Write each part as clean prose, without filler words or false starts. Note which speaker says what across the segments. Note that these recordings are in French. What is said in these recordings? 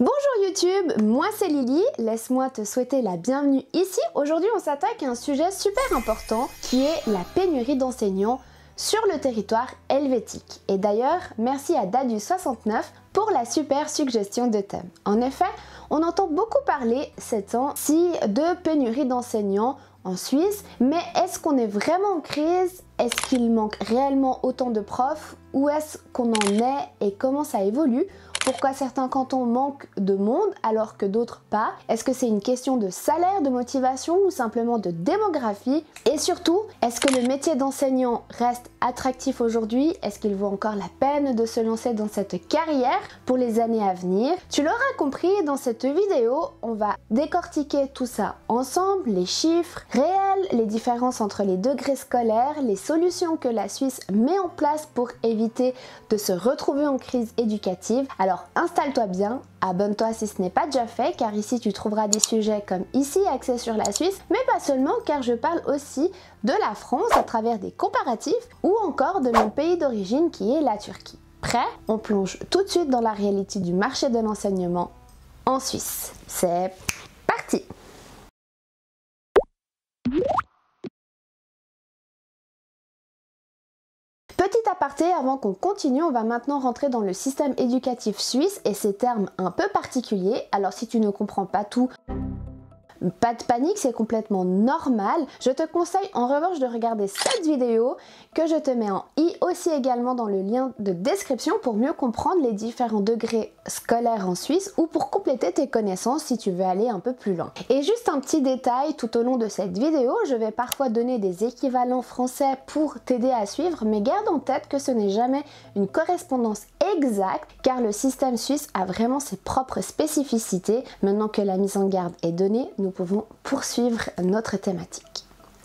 Speaker 1: Bonjour YouTube, moi c'est Lily, laisse-moi te souhaiter la bienvenue ici. Aujourd'hui on s'attaque à un sujet super important qui est la pénurie d'enseignants sur le territoire helvétique. Et d'ailleurs, merci à Dadu69 pour la super suggestion de thème. En effet, on entend beaucoup parler ces temps-ci de pénurie d'enseignants en Suisse, mais est-ce qu'on est vraiment en crise? Est-ce qu'il manque réellement autant de profs? Où est-ce qu'on en est et comment ça évolue? Pourquoi certains cantons manquent de monde alors que d'autres pas? Est-ce que c'est une question de salaire, de motivation ou simplement de démographie? Et surtout, est-ce que le métier d'enseignant reste attractif aujourd'hui? Est-ce qu'il vaut encore la peine de se lancer dans cette carrière pour les années à venir? Tu l'auras compris, dans cette vidéo, on va décortiquer tout ça ensemble, les chiffres réels, les différences entre les degrés scolaires, les solutions que la Suisse met en place pour éviter de se retrouver en crise éducative. Alors installe-toi bien, abonne-toi si ce n'est pas déjà fait, car ici tu trouveras des sujets comme ici axés sur la Suisse, mais pas seulement, car je parle aussi de la France à travers des comparatifs ou encore de mon pays d'origine qui est la Turquie. Prêt? On plonge tout de suite dans la réalité du marché de l'enseignement en Suisse. C'est parti! Petit aparté, avant qu'on continue, on va maintenant rentrer dans le système éducatif suisse et ses termes un peu particuliers. Alors si tu ne comprends pas tout, pas de panique, c'est complètement normal. Je te conseille en revanche de regarder cette vidéo que je te mets en i aussi également dans le lien de description pour mieux comprendre les différents degrés scolaires en Suisse ou pour compléter tes connaissances si tu veux aller un peu plus loin. Et juste un petit détail, tout au long de cette vidéo, je vais parfois donner des équivalents français pour t'aider à suivre, mais garde en tête que ce n'est jamais une correspondance exacte car le système suisse a vraiment ses propres spécificités. Maintenant que la mise en garde est donnée, nous pouvons poursuivre notre thématique.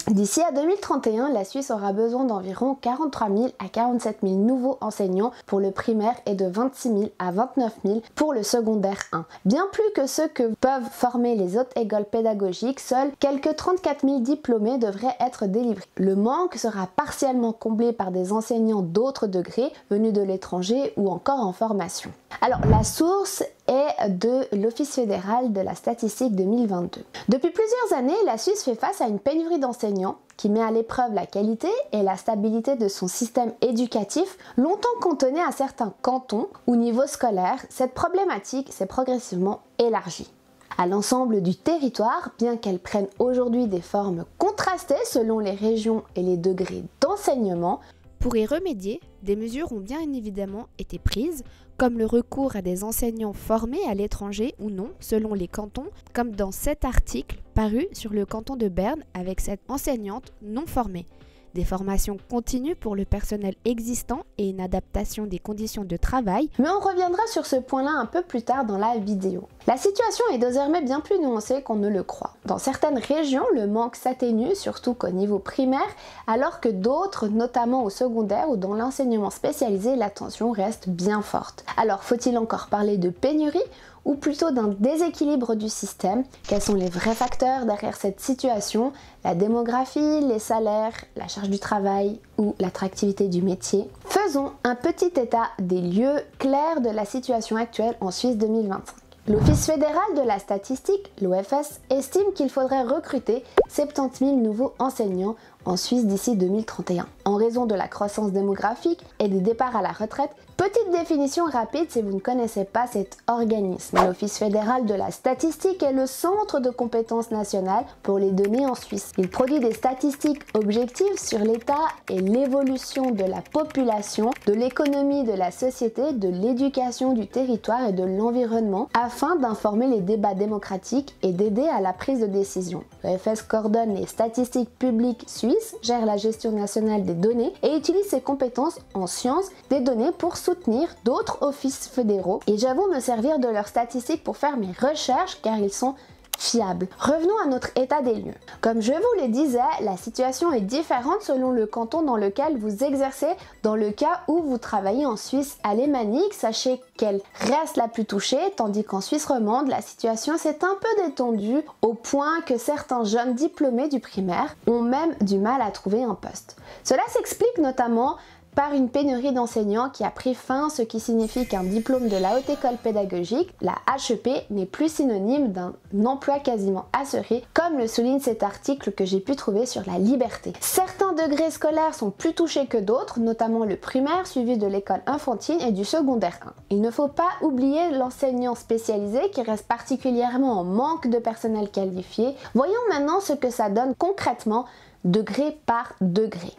Speaker 1: D'ici à 2031, la Suisse aura besoin d'environ 43 000 à 47 000 nouveaux enseignants pour le primaire et de 26 000 à 29 000 pour le secondaire 1. Bien plus que ceux que peuvent former les autres écoles pédagogiques, seuls quelques 34 000 diplômés devraient être délivrés. Le manque sera partiellement comblé par des enseignants d'autres degrés venus de l'étranger ou encore en formation. Alors la source est de l'Office fédéral de la statistique 2022. Depuis plusieurs années, la Suisse fait face à une pénurie d'enseignants qui met à l'épreuve la qualité et la stabilité de son système éducatif, longtemps cantonné à certains cantons ou niveaux scolaires. Cette problématique s'est progressivement élargie à l'ensemble du territoire, bien qu'elle prenne aujourd'hui des formes contrastées selon les régions et les degrés d'enseignement.
Speaker 2: Pour y remédier, des mesures ont bien évidemment été prises, comme le recours à des enseignants formés à l'étranger ou non, selon les cantons, comme dans cet article paru sur le canton de Berne avec cette enseignante non formée. Des formations continues pour le personnel existant et une adaptation des conditions de travail.
Speaker 1: Mais on reviendra sur ce point-là un peu plus tard dans la vidéo. La situation est désormais bien plus nuancée qu'on ne le croit. Dans certaines régions, le manque s'atténue, surtout qu'au niveau primaire, alors que d'autres, notamment au secondaire ou dans l'enseignement spécialisé, la tension reste bien forte. Alors faut-il encore parler de pénurie ou plutôt d'un déséquilibre du système? Quels sont les vrais facteurs derrière cette situation? La démographie, les salaires, la charge du travail ou l'attractivité du métier? Faisons un petit état des lieux clairs de la situation actuelle en Suisse 2025. L'Office fédéral de la statistique, l'OFS, estime qu'il faudrait recruter 70 000 nouveaux enseignants en Suisse d'ici 2031. En raison de la croissance démographique et des départs à la retraite, petite définition rapide si vous ne connaissez pas cet organisme. L'Office fédéral de la statistique est le centre de compétences nationales pour les données en Suisse. Il produit des statistiques objectives sur l'état et l'évolution de la population, de l'économie de la société, de l'éducation du territoire et de l'environnement afin d'informer les débats démocratiques et d'aider à la prise de décision. L'OFS coordonne les statistiques publiques suisses, gère la gestion nationale des données et utilise ses compétences en sciences des données pour soutenir d'autres offices fédéraux. Et j'avoue me servir de leurs statistiques pour faire mes recherches car ils sont fiables. Revenons à notre état des lieux. Comme je vous le disais, la situation est différente selon le canton dans lequel vous exercez. Dans le cas où vous travaillez en Suisse alémanique, sachez qu'elle reste la plus touchée, tandis qu'en Suisse romande, la situation s'est un peu détendue au point que certains jeunes diplômés du primaire ont même du mal à trouver un poste. Cela s'explique notamment par une pénurie d'enseignants qui a pris fin, ce qui signifie qu'un diplôme de la Haute École Pédagogique, la HEP, n'est plus synonyme d'un emploi quasiment assuré, comme le souligne cet article que j'ai pu trouver sur la Liberté. Certains degrés scolaires sont plus touchés que d'autres, notamment le primaire suivi de l'école infantile et du secondaire 1. Il ne faut pas oublier l'enseignant spécialisé qui reste particulièrement en manque de personnel qualifié. Voyons maintenant ce que ça donne concrètement, degré par degré.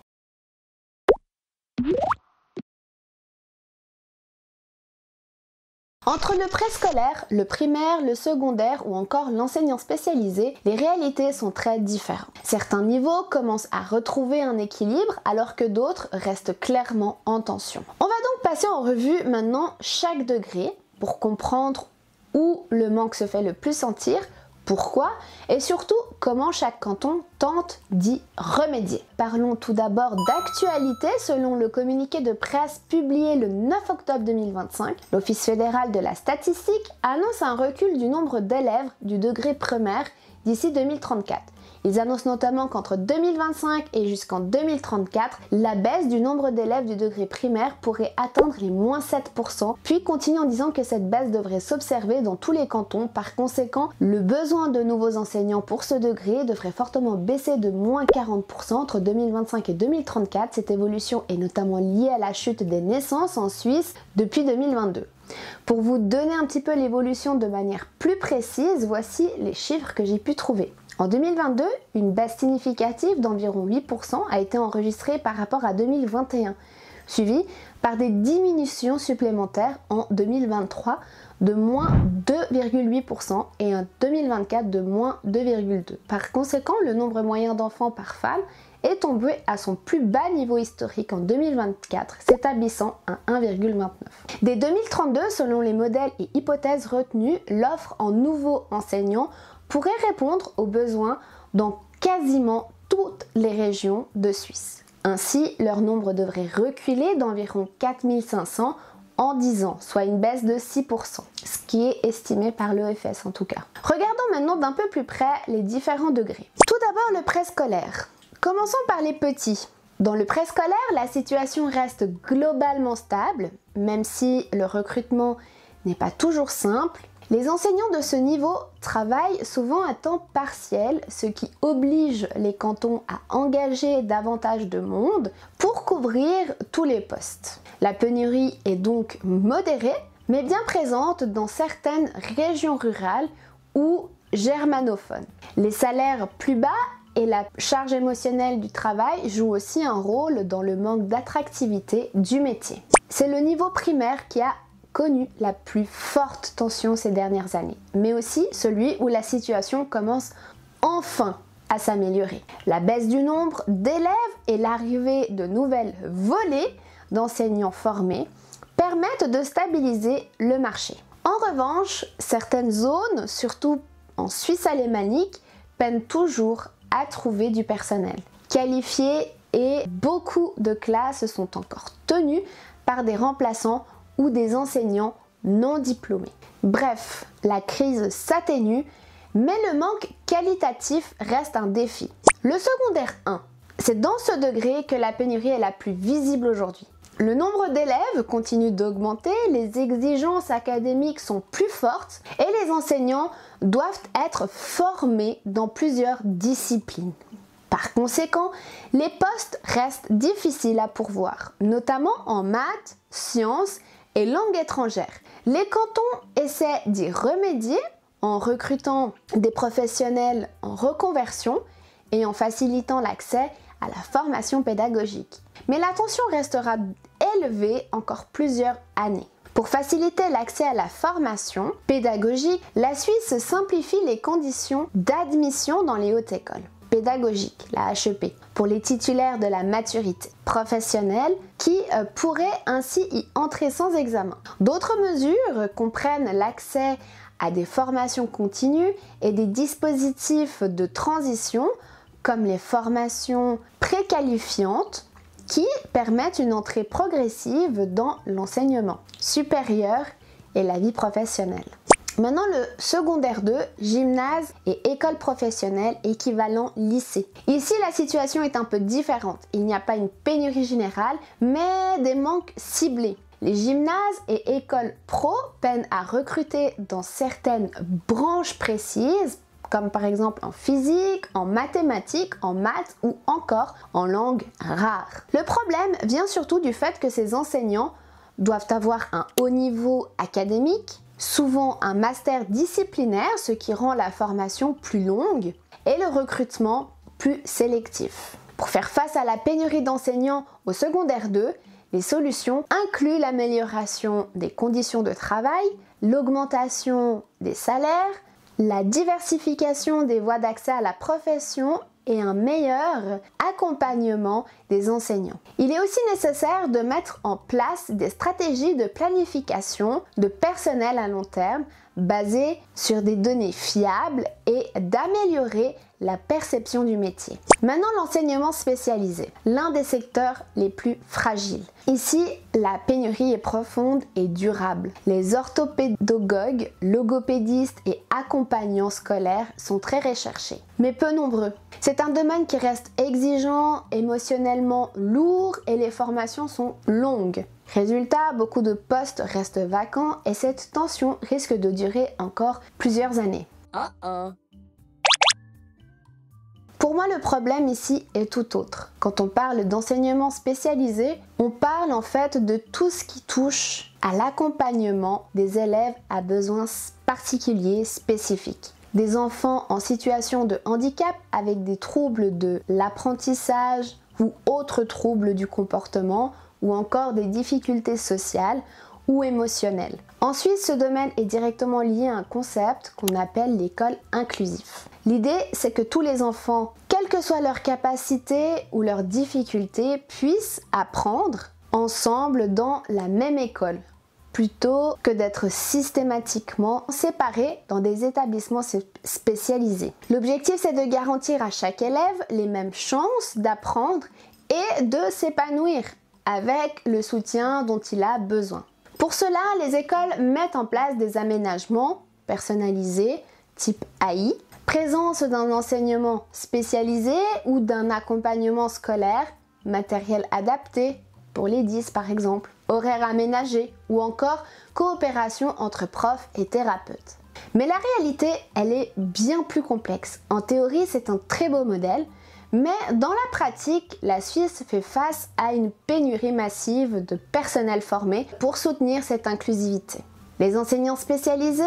Speaker 1: Entre le préscolaire, le primaire, le secondaire ou encore l'enseignant spécialisé, les réalités sont très différentes. Certains niveaux commencent à retrouver un équilibre alors que d'autres restent clairement en tension. On va donc passer en revue maintenant chaque degré pour comprendre où le manque se fait le plus sentir, pourquoi et surtout comment chaque canton tente d'y remédier. Parlons tout d'abord d'actualité. Selon le communiqué de presse publié le 9 octobre 2025, l'Office fédéral de la statistique annonce un recul du nombre d'élèves du degré primaire d'ici 2034. Ils annoncent notamment qu'entre 2025 et jusqu'en 2034, la baisse du nombre d'élèves du degré primaire pourrait atteindre les -7%, puis continuent en disant que cette baisse devrait s'observer dans tous les cantons. Par conséquent, le besoin de nouveaux enseignants pour ce degré devrait fortement baisser de -40% entre 2025 et 2034. Cette évolution est notamment liée à la chute des naissances en Suisse depuis 2022. Pour vous donner un petit peu l'évolution de manière plus précise, voici les chiffres que j'ai pu trouver. En 2022, une baisse significative d'environ 8% a été enregistrée par rapport à 2021, suivie par des diminutions supplémentaires en 2023 de -2,8% et en 2024 de -2,2%. Par conséquent, le nombre moyen d'enfants par femme est tombé à son plus bas niveau historique en 2024, s'établissant à 1,29. Dès 2032, selon les modèles et hypothèses retenus, l'offre en nouveaux enseignants pourrait répondre aux besoins dans quasiment toutes les régions de Suisse. Ainsi, leur nombre devrait reculer d'environ 4500 en 10 ans, soit une baisse de 6%, ce qui est estimé par l'EFS en tout cas. Regardons maintenant d'un peu plus près les différents degrés. Tout d'abord le préscolaire. Commençons par les petits. Dans le préscolaire, la situation reste globalement stable, même si le recrutement n'est pas toujours simple. Les enseignants de ce niveau travaillent souvent à temps partiel, ce qui oblige les cantons à engager davantage de monde pour couvrir tous les postes. La pénurie est donc modérée, mais bien présente dans certaines régions rurales ou germanophones. Les salaires plus bas et la charge émotionnelle du travail jouent aussi un rôle dans le manque d'attractivité du métier. C'est le niveau primaire qui a connu la plus forte tension ces dernières années, mais aussi celui où la situation commence enfin à s'améliorer. La baisse du nombre d'élèves et l'arrivée de nouvelles volées d'enseignants formés permettent de stabiliser le marché. En revanche, certaines zones, surtout en Suisse alémanique, peinent toujours à trouver du personnel qualifié et beaucoup de classes sont encore tenues par des remplaçants ou des enseignants non diplômés. Bref, la crise s'atténue, mais le manque qualitatif reste un défi. Le secondaire 1, c'est dans ce degré que la pénurie est la plus visible aujourd'hui. Le nombre d'élèves continue d'augmenter, les exigences académiques sont plus fortes et les enseignants doivent être formés dans plusieurs disciplines. Par conséquent, les postes restent difficiles à pourvoir, notamment en maths, sciences et langues étrangères. Les cantons essaient d'y remédier en recrutant des professionnels en reconversion et en facilitant l'accès à la formation pédagogique. Mais la tension restera élevée encore plusieurs années. Pour faciliter l'accès à la formation pédagogique, la Suisse simplifie les conditions d'admission dans les hautes écoles pédagogiques, la HEP, pour les titulaires de la maturité professionnelle qui pourraient ainsi y entrer sans examen. D'autres mesures comprennent l'accès à des formations continues et des dispositifs de transition comme les formations préqualifiantes qui permettent une entrée progressive dans l'enseignement supérieur et la vie professionnelle. Maintenant, le secondaire 2, gymnase et école professionnelle équivalent lycée. Ici, la situation est un peu différente. Il n'y a pas une pénurie générale, mais des manques ciblés. Les gymnases et écoles pro peinent à recruter dans certaines branches précises, comme par exemple en physique, en mathématiques, en maths ou encore en langue rare. Le problème vient surtout du fait que ces enseignants doivent avoir un haut niveau académique, souvent un master disciplinaire, ce qui rend la formation plus longue et le recrutement plus sélectif. Pour faire face à la pénurie d'enseignants au secondaire 2, les solutions incluent l'amélioration des conditions de travail, l'augmentation des salaires, la diversification des voies d'accès à la profession et un meilleur accompagnement des enseignants. Il est aussi nécessaire de mettre en place des stratégies de planification de personnel à long terme basées sur des données fiables et d'améliorer la perception du métier. Maintenant, l'enseignement spécialisé, l'un des secteurs les plus fragiles. Ici, la pénurie est profonde et durable. Les orthopédagogues, logopédistes et accompagnants scolaires sont très recherchés, mais peu nombreux. C'est un domaine qui reste exigeant, émotionnellement lourd et les formations sont longues. Résultat, beaucoup de postes restent vacants et cette tension risque de durer encore plusieurs années. Pour moi, le problème ici est tout autre. Quand on parle d'enseignement spécialisé, on parle en fait de tout ce qui touche à l'accompagnement des élèves à besoins particuliers, spécifiques. Des enfants en situation de handicap avec des troubles de l'apprentissage ou autres troubles du comportement ou encore des difficultés sociales ou émotionnelles. Ensuite, ce domaine est directement lié à un concept qu'on appelle l'école inclusive. L'idée, c'est que tous les enfants, quelles que soient leurs capacités ou leurs difficultés, puissent apprendre ensemble dans la même école, plutôt que d'être systématiquement séparés dans des établissements spécialisés. L'objectif, c'est de garantir à chaque élève les mêmes chances d'apprendre et de s'épanouir avec le soutien dont il a besoin. Pour cela, les écoles mettent en place des aménagements personnalisés, type AI, présence d'un enseignement spécialisé ou d'un accompagnement scolaire, matériel adapté pour les 10 par exemple, horaires aménagés ou encore coopération entre profs et thérapeutes. Mais la réalité, elle est bien plus complexe. En théorie, c'est un très beau modèle, mais dans la pratique, la Suisse fait face à une pénurie massive de personnel formé pour soutenir cette inclusivité. Les enseignants spécialisés,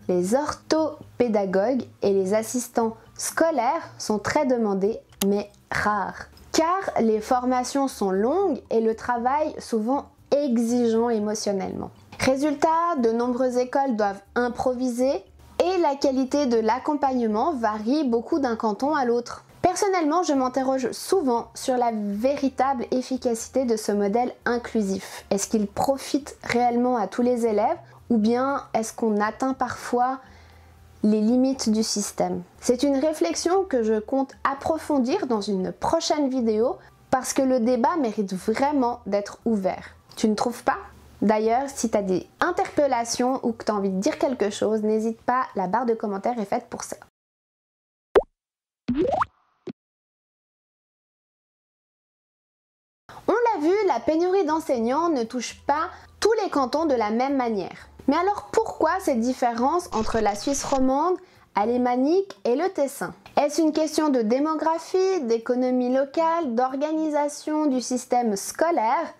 Speaker 1: les orthopédagogues et les assistants scolaires sont très demandés, mais rares. Car les formations sont longues et le travail souvent exigeant émotionnellement. Résultat, de nombreuses écoles doivent improviser et la qualité de l'accompagnement varie beaucoup d'un canton à l'autre. Personnellement, je m'interroge souvent sur la véritable efficacité de ce modèle inclusif. Est-ce qu'il profite réellement à tous les élèves ou bien est-ce qu'on atteint parfois les limites du système? C'est une réflexion que je compte approfondir dans une prochaine vidéo parce que le débat mérite vraiment d'être ouvert. Tu ne trouves pas? D'ailleurs, si tu as des interpellations ou que tu as envie de dire quelque chose, n'hésite pas, la barre de commentaires est faite pour ça. On l'a vu, la pénurie d'enseignants ne touche pas tous les cantons de la même manière. Mais alors pourquoi cette différence entre la Suisse romande, alémanique et le Tessin? Est-ce une question de démographie, d'économie locale, d'organisation du système scolaire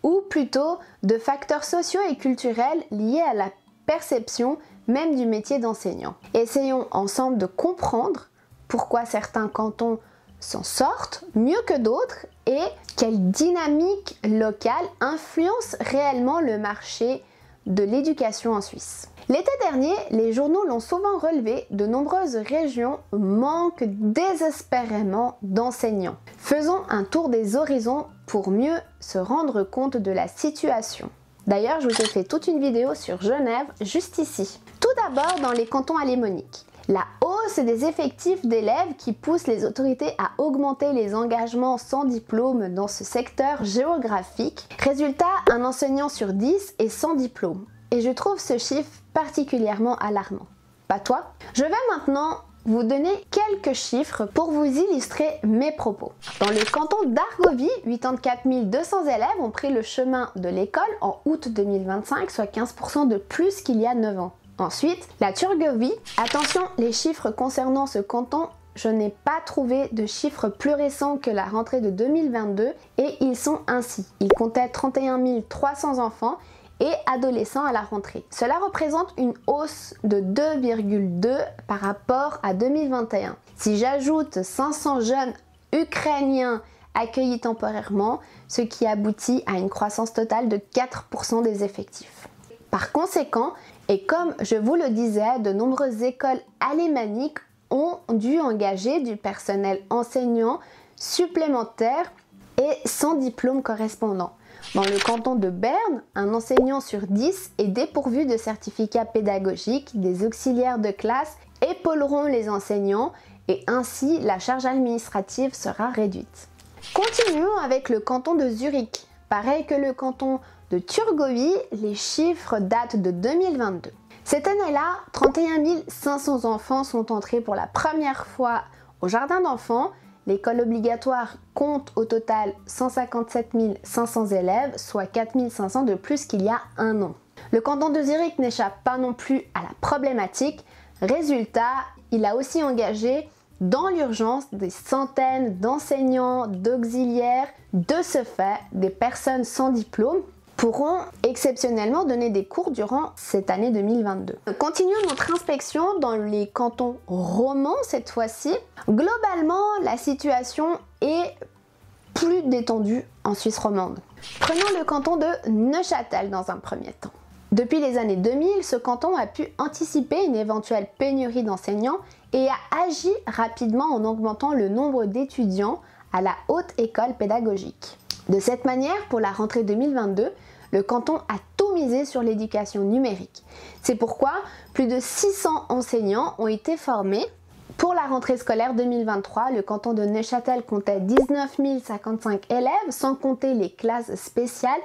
Speaker 1: ou plutôt de facteurs sociaux et culturels liés à la perception même du métier d'enseignant? Essayons ensemble de comprendre pourquoi certains cantons s'en sortent mieux que d'autres et quelle dynamique locale influence réellement le marché de l'éducation en Suisse. L'été dernier, les journaux l'ont souvent relevé, de nombreuses régions manquent désespérément d'enseignants. Faisons un tour des horizons pour mieux se rendre compte de la situation. D'ailleurs, je vous ai fait toute une vidéo sur Genève, juste ici. Tout d'abord dans les cantons alémaniques. La hausse des effectifs d'élèves qui pousse les autorités à augmenter les engagements sans diplôme dans ce secteur géographique. Résultat, un enseignant sur 10 est sans diplôme. Et je trouve ce chiffre particulièrement alarmants. Pas toi? Je vais maintenant vous donner quelques chiffres pour vous illustrer mes propos. Dans le canton d'Argovie, 84 200 élèves ont pris le chemin de l'école en août 2025, soit 15% de plus qu'il y a 9 ans. Ensuite, la Turgovie. Attention, les chiffres concernant ce canton, je n'ai pas trouvé de chiffres plus récents que la rentrée de 2022 et ils sont ainsi. Il comptait 31 300 enfants et adolescents à la rentrée. Cela représente une hausse de 2,2 par rapport à 2021. Si j'ajoute 500 jeunes ukrainiens accueillis temporairement, ce qui aboutit à une croissance totale de 4% des effectifs. Par conséquent, et comme je vous le disais, de nombreuses écoles alémaniques ont dû engager du personnel enseignant supplémentaire et sans diplôme correspondant. Dans le canton de Berne, un enseignant sur 10 est dépourvu de certificat pédagogique. Des auxiliaires de classe épauleront les enseignants et ainsi la charge administrative sera réduite. Continuons avec le canton de Zurich. Pareil que le canton de Turgovie, les chiffres datent de 2022. Cette année-là, 31 500 enfants sont entrés pour la première fois au jardin d'enfants. L'école obligatoire compte au total 157 500 élèves, soit 4 500 de plus qu'il y a un an. Le canton de Zurich n'échappe pas non plus à la problématique. Résultat, il a aussi engagé dans l'urgence des centaines d'enseignants, d'auxiliaires. De ce fait, des personnes sans diplôme pourront exceptionnellement donner des cours durant cette année 2022. Continuons notre inspection dans les cantons romans cette fois-ci. Globalement, la situation est plus détendue en Suisse romande. Prenons le canton de Neuchâtel dans un premier temps. Depuis les années 2000, ce canton a pu anticiper une éventuelle pénurie d'enseignants et a agi rapidement en augmentant le nombre d'étudiants à la haute école pédagogique. De cette manière, pour la rentrée 2022, le canton a tout misé sur l'éducation numérique. C'est pourquoi plus de 600 enseignants ont été formés. Pour la rentrée scolaire 2023, le canton de Neuchâtel comptait 19 055 élèves, sans compter les classes spéciales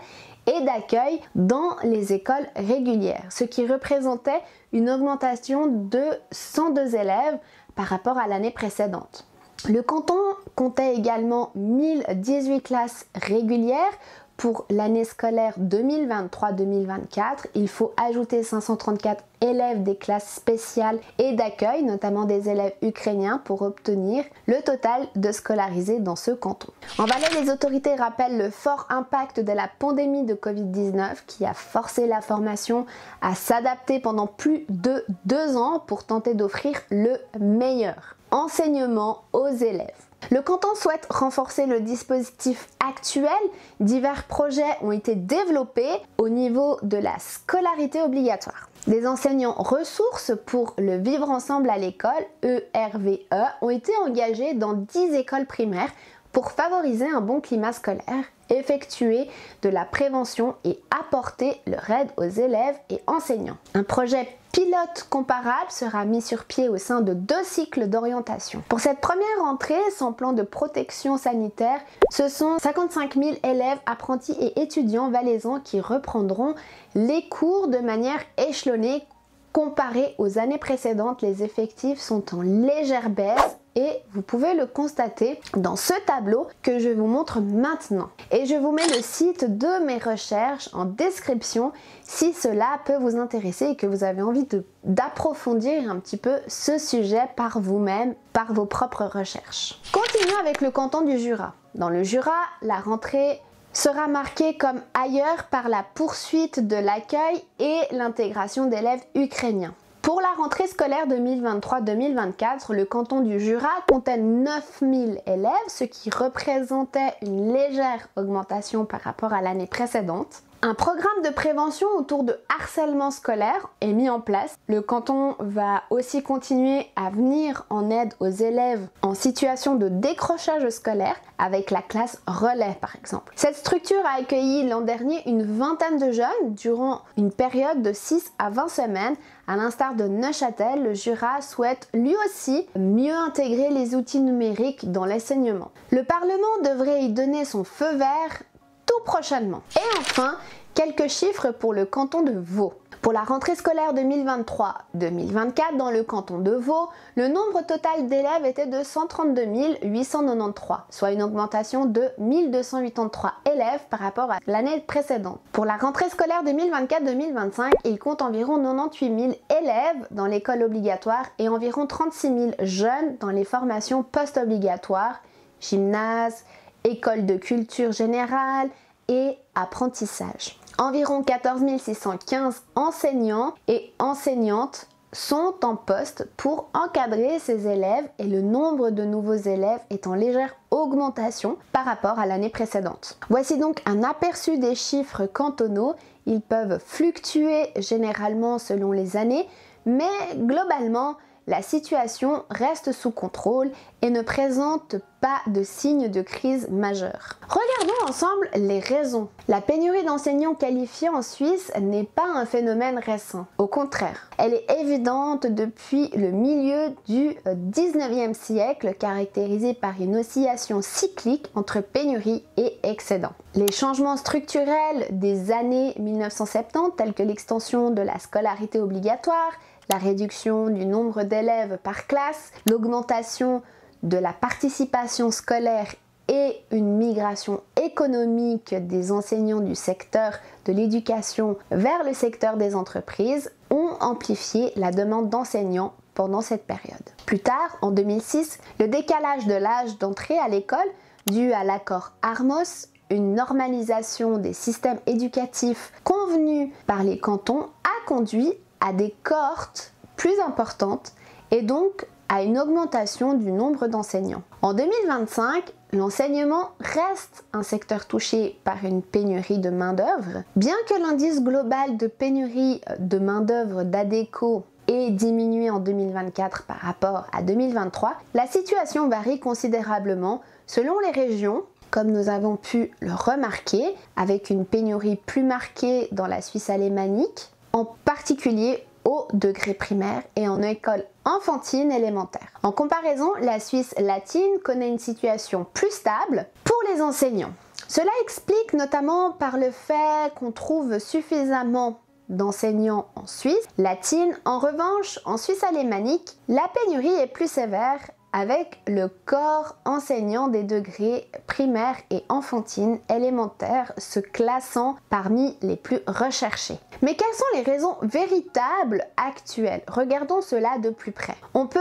Speaker 1: et d'accueil dans les écoles régulières, ce qui représentait une augmentation de 102 élèves par rapport à l'année précédente. Le canton comptait également 1018 classes régulières. Pour l'année scolaire 2023-2024, il faut ajouter 534 élèves des classes spéciales et d'accueil, notamment des élèves ukrainiens, pour obtenir le total de scolarisés dans ce canton. En Valais, les autorités rappellent le fort impact de la pandémie de Covid-19 qui a forcé la formation à s'adapter pendant plus de 2 ans pour tenter d'offrir le meilleur enseignement aux élèves. Le canton souhaite renforcer le dispositif actuel. Divers projets ont été développés au niveau de la scolarité obligatoire. Des enseignants ressources pour le vivre ensemble à l'école, ERVE, ont été engagés dans 10 écoles primaires pour favoriser un bon climat scolaire, effectuer de la prévention et apporter leur aide aux élèves et enseignants. Un projet pilote comparable sera mis sur pied au sein de 2 cycles d'orientation. Pour cette première rentrée, sans plan de protection sanitaire, ce sont 55 000 élèves, apprentis et étudiants valaisans qui reprendront les cours de manière échelonnée. Comparé aux années précédentes, les effectifs sont en légère baisse et vous pouvez le constater dans ce tableau que je vous montre maintenant. Et je vous mets le site de mes recherches en description si cela peut vous intéresser et que vous avez envie d'approfondir un petit peu ce sujet par vous-même, par vos propres recherches. Continuons avec le canton du Jura. Dans le Jura, la rentrée sera marquée comme ailleurs par la poursuite de l'accueil et l'intégration d'élèves ukrainiens. Pour la rentrée scolaire 2023-2024, le canton du Jura comptait 9 000 élèves, ce qui représentait une légère augmentation par rapport à l'année précédente. Un programme de prévention autour de harcèlement scolaire est mis en place. Le canton va aussi continuer à venir en aide aux élèves en situation de décrochage scolaire avec la classe relais par exemple. Cette structure a accueilli l'an dernier une vingtaine de jeunes durant une période de 6 à 20 semaines. À l'instar de Neuchâtel, le Jura souhaite lui aussi mieux intégrer les outils numériques dans l'enseignement. Le Parlement devrait y donner son feu vert tout prochainement. Et enfin, Quelques chiffres pour le canton de Vaud. Pour la rentrée scolaire 2023-2024 dans le canton de Vaud, le nombre total d'élèves était de 132 893, soit une augmentation de 1283 élèves par rapport à l'année précédente. Pour la rentrée scolaire 2024-2025, il compte environ 98 000 élèves dans l'école obligatoire et environ 36 000 jeunes dans les formations post-obligatoires, gymnase, école de culture générale et apprentissage. Environ 14 615 enseignants et enseignantes sont en poste pour encadrer ces élèves et le nombre de nouveaux élèves est en légère augmentation par rapport à l'année précédente. Voici donc un aperçu des chiffres cantonaux. Ils peuvent fluctuer généralement selon les années, mais globalement, la situation reste sous contrôle et ne présente pas de signes de crise majeure. Regardons ensemble les raisons. La pénurie d'enseignants qualifiés en Suisse n'est pas un phénomène récent. Au contraire, elle est évidente depuis le milieu du 19e siècle, caractérisée par une oscillation cyclique entre pénurie et excédent. Les changements structurels des années 1970, tels que l'extension de la scolarité obligatoire, la réduction du nombre d'élèves par classe, l'augmentation de la participation scolaire et une migration économique des enseignants du secteur de l'éducation vers le secteur des entreprises ont amplifié la demande d'enseignants pendant cette période. Plus tard, en 2006, le décalage de l'âge d'entrée à l'école, dû à l'accord Armos, une normalisation des systèmes éducatifs convenus par les cantons, a conduit à des cohortes plus importantes et donc à une augmentation du nombre d'enseignants. En 2025, l'enseignement reste un secteur touché par une pénurie de main-d'œuvre. Bien que l'indice global de pénurie de main-d'œuvre d'ADECO ait diminué en 2024 par rapport à 2023, la situation varie considérablement selon les régions, comme nous avons pu le remarquer, avec une pénurie plus marquée dans la Suisse alémanique, en particulier au degré primaire et en école enfantine élémentaire. En comparaison, la Suisse latine connaît une situation plus stable pour les enseignants. Cela explique notamment par le fait qu'on trouve suffisamment d'enseignants en Suisse latine. En revanche, en Suisse alémanique, la pénurie est plus sévère avec le corps enseignant des degrés primaires et enfantine élémentaire se classant parmi les plus recherchés. Mais quelles sont les raisons véritables actuelles? Regardons cela de plus près. On peut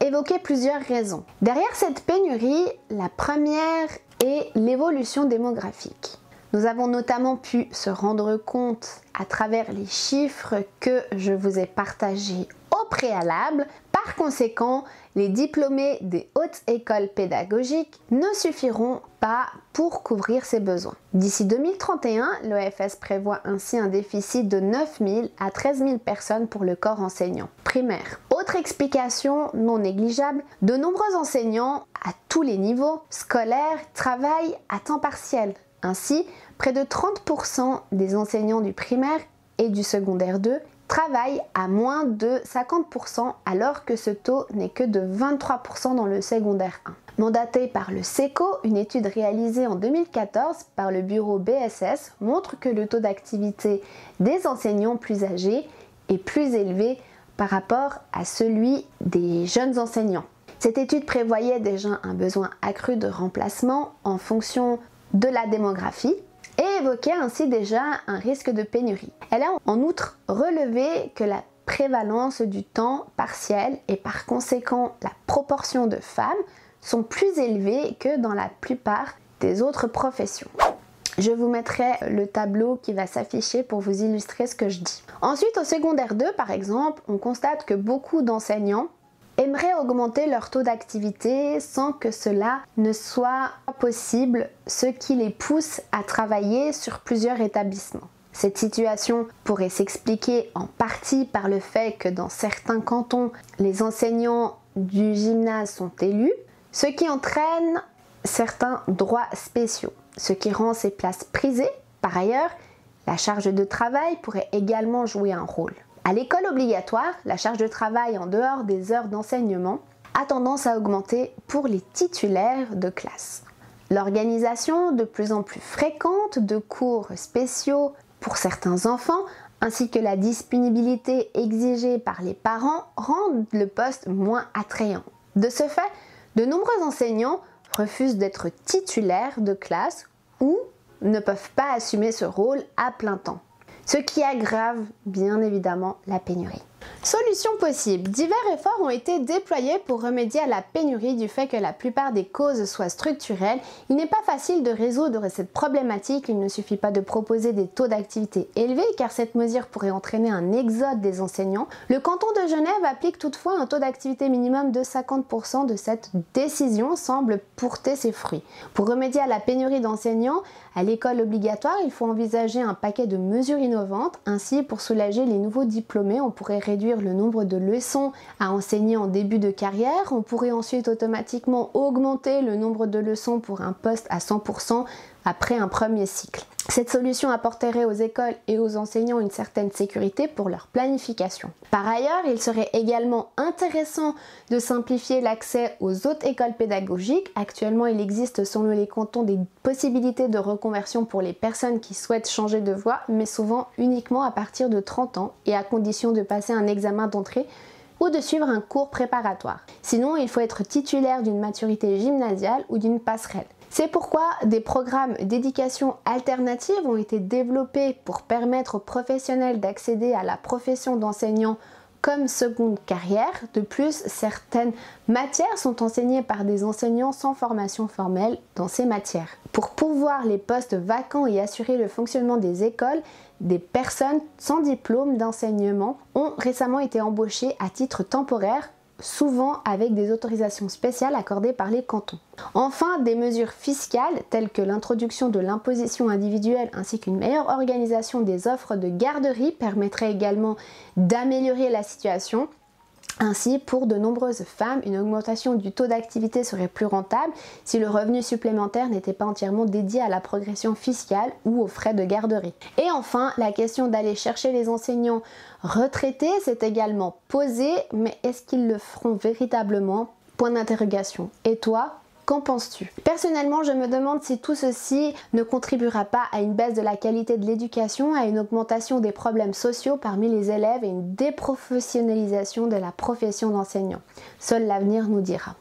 Speaker 1: évoquer plusieurs raisons. Derrière cette pénurie, la première est l'évolution démographique. Nous avons notamment pu se rendre compte à travers les chiffres que je vous ai partagés au préalable. Par conséquent, les diplômés des hautes écoles pédagogiques ne suffiront pas pour couvrir ces besoins. D'ici 2031, l'OFS prévoit ainsi un déficit de 9 000 à 13 000 personnes pour le corps enseignant primaire. Autre explication non négligeable, de nombreux enseignants à tous les niveaux scolaires travaillent à temps partiel. Ainsi, près de 30% des enseignants du primaire et du secondaire 2 travaillent à moins de 50% alors que ce taux n'est que de 23% dans le secondaire 1. Mandatée par le SECO, une étude réalisée en 2014 par le bureau BSS montre que le taux d'activité des enseignants plus âgés est plus élevé par rapport à celui des jeunes enseignants. Cette étude prévoyait déjà un besoin accru de remplacement en fonction de la démographie et évoquait ainsi déjà un risque de pénurie. Elle a en outre relevé que la prévalence du temps partiel et par conséquent la proportion de femmes sont plus élevées que dans la plupart des autres professions. Je vous mettrai le tableau qui va s'afficher pour vous illustrer ce que je dis. Ensuite, au secondaire 2 par exemple, on constate que beaucoup d'enseignants aimeraient augmenter leur taux d'activité sans que cela ne soit possible, ce qui les pousse à travailler sur plusieurs établissements. Cette situation pourrait s'expliquer en partie par le fait que dans certains cantons, les enseignants du gymnase sont élus, ce qui entraîne certains droits spéciaux, ce qui rend ces places prisées. Par ailleurs, la charge de travail pourrait également jouer un rôle. À l'école obligatoire, la charge de travail en dehors des heures d'enseignement a tendance à augmenter pour les titulaires de classe. L'organisation de plus en plus fréquente de cours spéciaux pour certains enfants, ainsi que la disponibilité exigée par les parents rendent le poste moins attrayant. De ce fait, de nombreux enseignants refusent d'être titulaires de classe ou ne peuvent pas assumer ce rôle à plein temps, ce qui aggrave bien évidemment la pénurie. Solutions possibles. Divers efforts ont été déployés pour remédier à la pénurie du fait que la plupart des causes soient structurelles. Il n'est pas facile de résoudre cette problématique, il ne suffit pas de proposer des taux d'activité élevés car cette mesure pourrait entraîner un exode des enseignants. Le canton de Genève applique toutefois un taux d'activité minimum de 50%. De cette décision semble porter ses fruits. Pour remédier à la pénurie d'enseignants à l'école obligatoire, il faut envisager un paquet de mesures innovantes. Ainsi, pour soulager les nouveaux diplômés, on pourrait réduire le nombre de leçons à enseigner en début de carrière. On pourrait ensuite automatiquement augmenter le nombre de leçons pour un poste à 100% après un premier cycle. Cette solution apporterait aux écoles et aux enseignants une certaine sécurité pour leur planification. Par ailleurs, il serait également intéressant de simplifier l'accès aux autres écoles pédagogiques. Actuellement, il existe selon les cantons des possibilités de reconversion pour les personnes qui souhaitent changer de voie, mais souvent uniquement à partir de 30 ans et à condition de passer un examen d'entrée ou de suivre un cours préparatoire. Sinon, il faut être titulaire d'une maturité gymnasiale ou d'une passerelle. C'est pourquoi des programmes d'éducation alternative ont été développés pour permettre aux professionnels d'accéder à la profession d'enseignant comme seconde carrière. De plus, certaines matières sont enseignées par des enseignants sans formation formelle dans ces matières. Pour pourvoir les postes vacants et assurer le fonctionnement des écoles, des personnes sans diplôme d'enseignement ont récemment été embauchées à titre temporaire, souvent avec des autorisations spéciales accordées par les cantons. Enfin, des mesures fiscales telles que l'introduction de l'imposition individuelle ainsi qu'une meilleure organisation des offres de garderie permettraient également d'améliorer la situation. Ainsi, pour de nombreuses femmes, une augmentation du taux d'activité serait plus rentable si le revenu supplémentaire n'était pas entièrement dédié à la progression fiscale ou aux frais de garderie. Et enfin, la question d'aller chercher les enseignants retraités s'est également posée, mais est-ce qu'ils le feront véritablement? Point d'interrogation. Et toi? Qu'en penses-tu? Personnellement, je me demande si tout ceci ne contribuera pas à une baisse de la qualité de l'éducation, à une augmentation des problèmes sociaux parmi les élèves et une déprofessionnalisation de la profession d'enseignant. Seul l'avenir nous dira.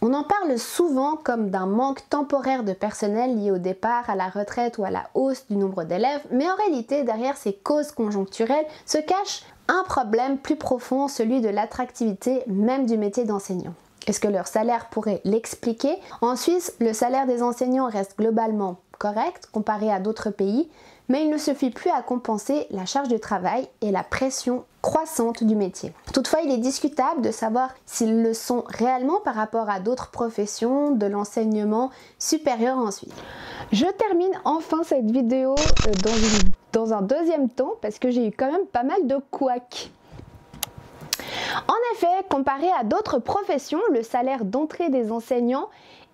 Speaker 1: On en parle souvent comme d'un manque temporaire de personnel lié au départ, à la retraite ou à la hausse du nombre d'élèves, mais en réalité, derrière ces causes conjoncturelles se cache un problème plus profond, celui de l'attractivité même du métier d'enseignant. Est-ce que leur salaire pourrait l'expliquer? En Suisse, le salaire des enseignants reste globalement correct comparé à d'autres pays, mais il ne suffit plus à compenser la charge de travail et la pression croissante du métier. Toutefois, il est discutable de savoir s'ils le sont réellement par rapport à d'autres professions de l'enseignement supérieur en Suisse. Je termine enfin cette vidéo dans un deuxième temps parce que j'ai eu quand même pas mal de couacs. En effet, comparé à d'autres professions, le salaire d'entrée des enseignants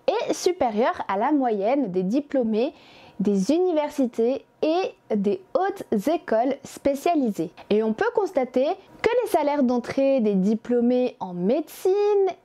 Speaker 1: est supérieur à la moyenne des diplômés des universités et des hautes écoles spécialisées. Et on peut constater que les salaires d'entrée des diplômés en médecine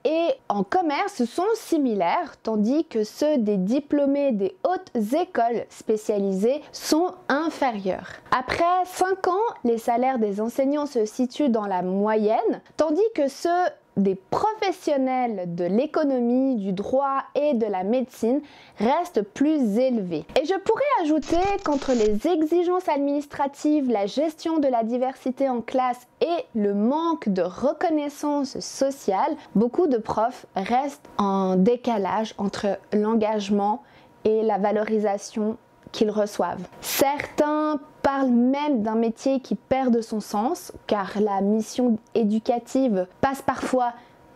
Speaker 1: et en commerce sont similaires, tandis que ceux des diplômés des hautes écoles spécialisées sont inférieurs. Après 5 ans, les salaires des enseignants se situent dans la moyenne, tandis que ceux des professionnels de l'économie, du droit et de la médecine restent plus élevés. Et je pourrais ajouter qu'entre les exigences administratives, la gestion de la diversité en classe et le manque de reconnaissance sociale, beaucoup de profs restent en décalage entre l'engagement et la valorisation qu'ils reçoivent. Certains parlent même d'un métier qui perd de son sens, car la mission éducative passe parfois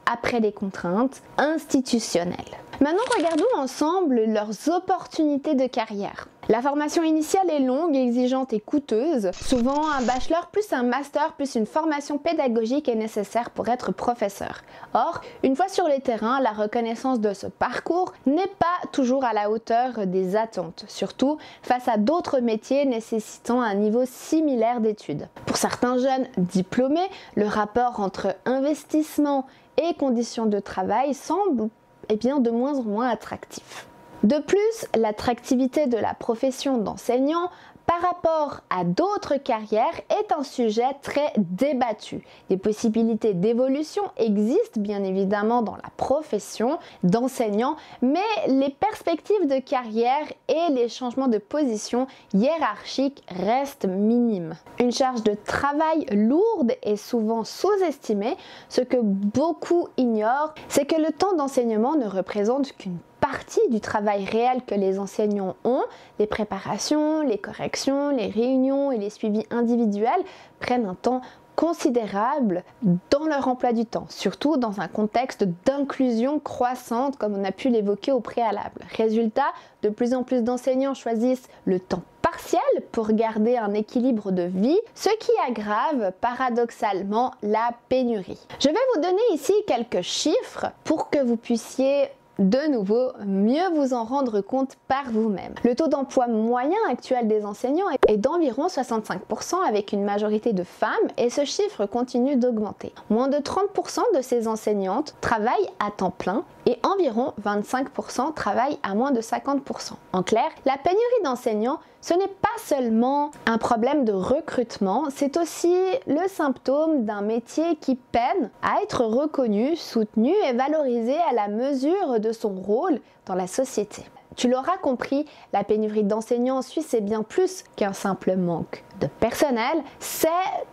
Speaker 1: après les contraintes institutionnelles. Maintenant, regardons ensemble leurs opportunités de carrière. La formation initiale est longue, exigeante et coûteuse. Souvent, un bachelor plus un master plus une formation pédagogique est nécessaire pour être professeur. Or, une fois sur le terrain, la reconnaissance de ce parcours n'est pas toujours à la hauteur des attentes, surtout face à d'autres métiers nécessitant un niveau similaire d'études. Pour certains jeunes diplômés, le rapport entre investissement et conditions de travail semble de moins en moins attractif. De plus, l'attractivité de la profession d'enseignant par rapport à d'autres carrières est un sujet très débattu. Des possibilités d'évolution existent bien évidemment dans la profession d'enseignant, mais les perspectives de carrière et les changements de position hiérarchique restent minimes. Une charge de travail lourde est souvent sous-estimée. Ce que beaucoup ignorent, c'est que le temps d'enseignement ne représente qu'une partie du travail réel que les enseignants ont. Les préparations, les corrections, les réunions et les suivis individuels prennent un temps considérable dans leur emploi du temps, surtout dans un contexte d'inclusion croissante comme on a pu l'évoquer au préalable. Résultat, de plus en plus d'enseignants choisissent le temps partiel pour garder un équilibre de vie, ce qui aggrave paradoxalement la pénurie. Je vais vous donner ici quelques chiffres pour que vous puissiez de nouveau mieux vous en rendre compte par vous-même. Le taux d'emploi moyen actuel des enseignants est d'environ 65% avec une majorité de femmes et ce chiffre continue d'augmenter. Moins de 30% de ces enseignantes travaillent à temps plein et environ 25% travaillent à moins de 50%. En clair, la pénurie d'enseignants, ce n'est pas seulement un problème de recrutement, c'est aussi le symptôme d'un métier qui peine à être reconnu, soutenu et valorisé à la mesure de son rôle dans la société. Tu l'auras compris, la pénurie d'enseignants en Suisse est bien plus qu'un simple manque de personnel, c'est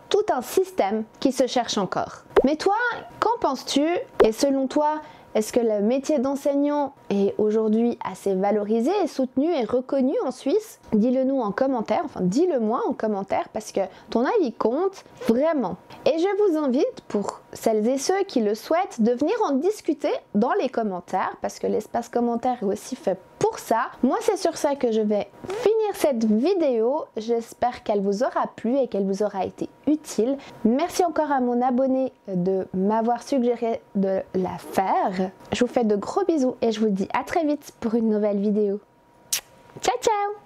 Speaker 1: tout un système qui se cherche encore. Mais toi, qu'en penses-tu? Et selon toi, est-ce que le métier d'enseignant est aujourd'hui assez valorisé et soutenu et reconnu en Suisse? Dis-le nous en commentaire, enfin dis-le moi en commentaire parce que ton avis compte vraiment. Et je vous invite, pour celles et ceux qui le souhaitent, de venir en discuter dans les commentaires parce que l'espace commentaire est aussi fait pour ça. Moi, c'est sur ça que je vais finir cette vidéo. J'espère qu'elle vous aura plu et qu'elle vous aura été utile. Merci encore à mon abonné de m'avoir suggéré de la faire. Je vous fais de gros bisous et je vous dis à très vite pour une nouvelle vidéo. Ciao, ciao!